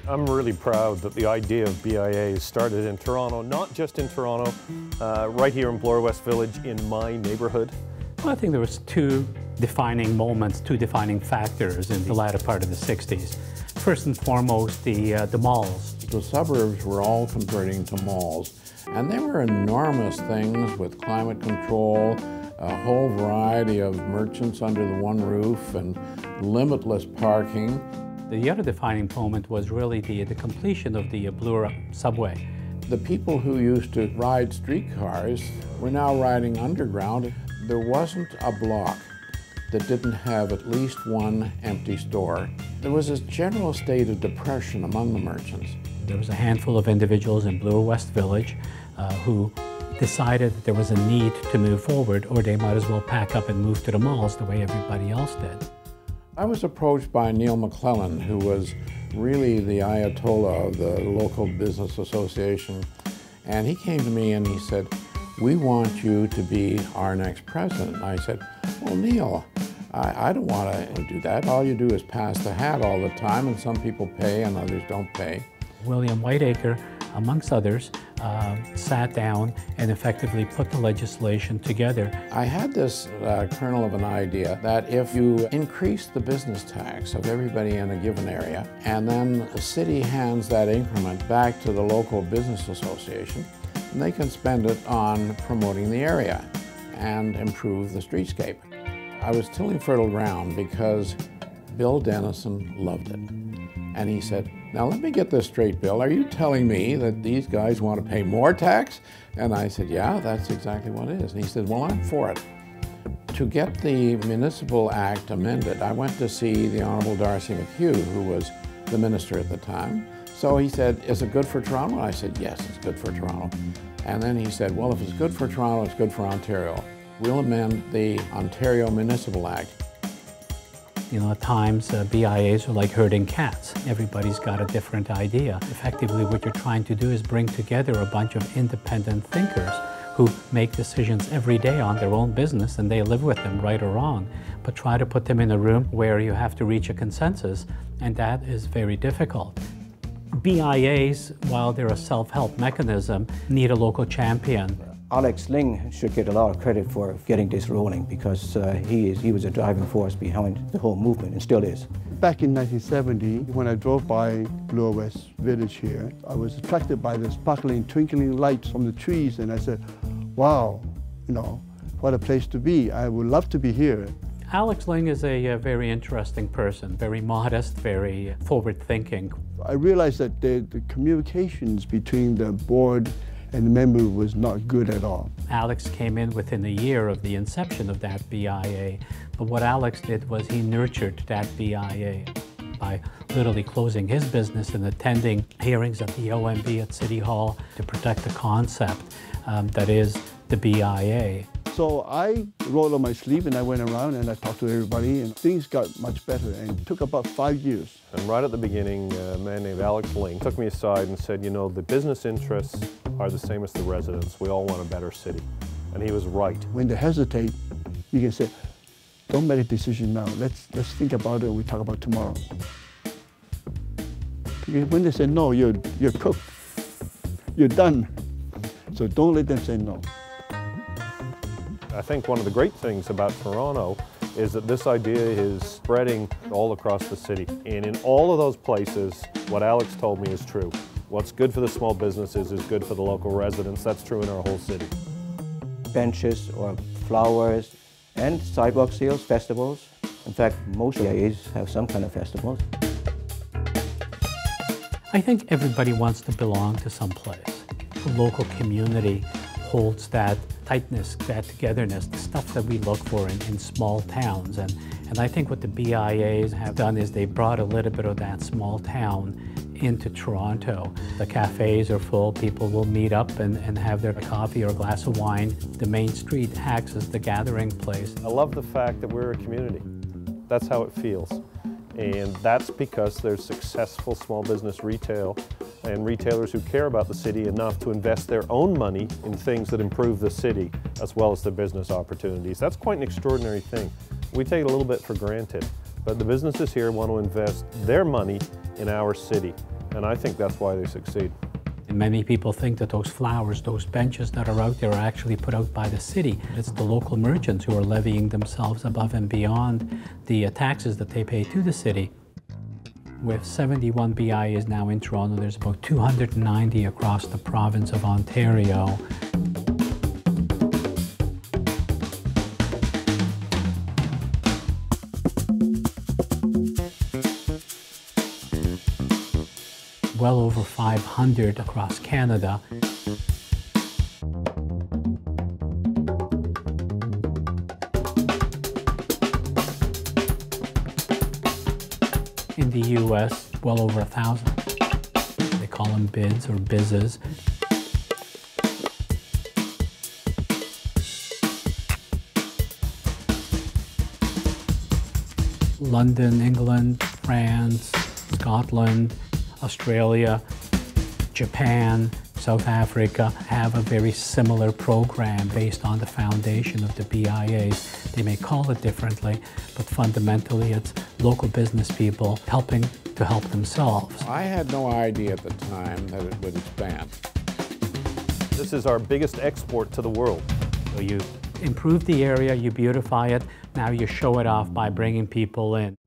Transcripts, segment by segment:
I'm really proud that the idea of BIAs started in Toronto, not just in Toronto, right here in Bloor, West Village, in my neighborhood. Well, I think there was two defining moments, two defining factors in the latter part of the 60s. First and foremost, the malls. The suburbs were all converting to malls, and they were enormous things with climate control, a whole variety of merchants under the one roof, and limitless parking. The other defining moment was really the completion of the Bloor subway. The people who used to ride streetcars were now riding underground. There wasn't a block that didn't have at least one empty store. There was this general state of depression among the merchants. There was a handful of individuals in Bloor West Village who decided that there was a need to move forward, or they might as well pack up and move to the malls the way everybody else did. I was approached by Neil McClellan, who was really the Ayatollah of the local business association, and he came to me and he said, "We want you to be our next president." And I said, "Well, Neil, I don't want to do that. All you do is pass the hat all the time, and some people pay and others don't pay." William Whiteacre, amongst others, sat down and effectively put the legislation together. I had this kernel of an idea that if you increase the business tax of everybody in a given area, and then the city hands that increment back to the local business association, and they can spend it on promoting the area and improve the streetscape. I was tilling fertile ground because Bill Dennison loved it. And he said, "Now let me get this straight, Bill. Are you telling me that these guys want to pay more tax?" And I said, "Yeah, that's exactly what it is." And he said, "Well, I'm for it." To get the Municipal Act amended, I went to see the Honourable Darcy McHugh, who was the minister at the time. So he said, "Is it good for Toronto?" And I said, "Yes, it's good for Toronto." And then he said, "Well, if it's good for Toronto, it's good for Ontario. We'll amend the Ontario Municipal Act." You know, at times BIAs are like herding cats. Everybody's got a different idea. Effectively, what you're trying to do is bring together a bunch of independent thinkers who make decisions every day on their own business, and they live with them, right or wrong. But try to put them in a room where you have to reach a consensus, and that is very difficult. BIAs, while they're a self-help mechanism, need a local champion. Alex Ling should get a lot of credit for getting this rolling, because he was a driving force behind the whole movement, and still is. Back in 1970, when I drove by Bloor West Village here, I was attracted by the sparkling, twinkling lights from the trees, and I said, "Wow, you know, what a place to be. I would love to be here." Alex Ling is a very interesting person, very modest, very forward-thinking. I realized that the communications between the board and the member was not good at all. Alex came in within a year of the inception of that BIA, but what Alex did was he nurtured that BIA by literally closing his business and attending hearings at the OMB at City Hall to protect the concept that is the BIA. So I rolled up my sleeve and I went around and I talked to everybody, and things got much better, and it took about 5 years. And right at the beginning, a man named Alex Ling took me aside and said, "You know, the business interests are the same as the residents. We all want a better city." And he was right. When they hesitate, you can say, "Don't make a decision now. Let's think about it and we talk about tomorrow." Because when they say no, you're cooked. You're done. So don't let them say no. I think one of the great things about Toronto is that this idea is spreading all across the city. And in all of those places, what Alex told me is true. What's good for the small businesses is good for the local residents. That's true in our whole city. Benches or flowers and sidewalk sales, festivals. In fact, most BIAs have some kind of festivals. I think everybody wants to belong to some place. The local community holds that tightness, that togetherness, the stuff that we look for in small towns. And I think what the BIAs have done is they brought a little bit of that small town into Toronto. The cafes are full, people will meet up and have their coffee or a glass of wine. The main street acts as the gathering place. I love the fact that we're a community. That's how it feels. And that's because there's successful small business retail and retailers who care about the city enough to invest their own money in things that improve the city as well as the business opportunities. That's quite an extraordinary thing. We take it a little bit for granted, but the businesses here want to invest their money in our city. and I think that's why they succeed. And many people think that those flowers, those benches that are out there are actually put out by the city. It's the local merchants who are levying themselves above and beyond the taxes that they pay to the city. With 71 BIZs now in Toronto, there's about 290 across the province of Ontario. Well over 500 across Canada. In the US, well over 1,000. They call them BIZs or BIZs. London, England, France, Scotland, Australia, Japan, South Africa have a very similar program based on the foundation of the BIZs. They may call it differently, but fundamentally it's local business people helping to help themselves. I had no idea at the time that it would expand. This is our biggest export to the world. So you improve the area, you beautify it, now you show it off by bringing people in.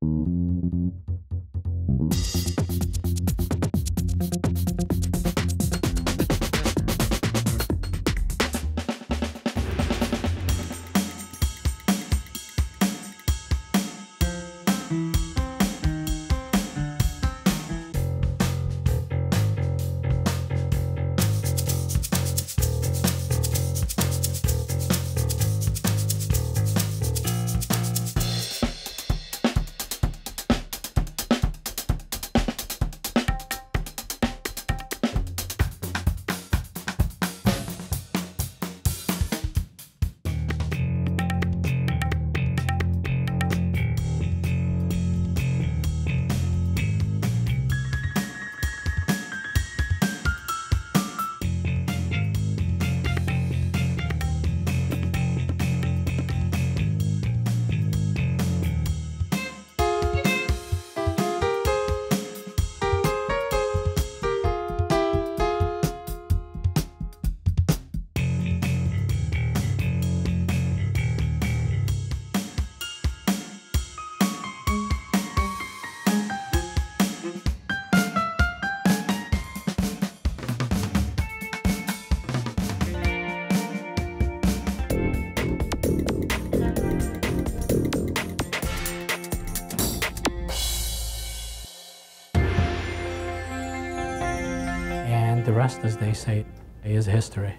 The rest, as they say, is history.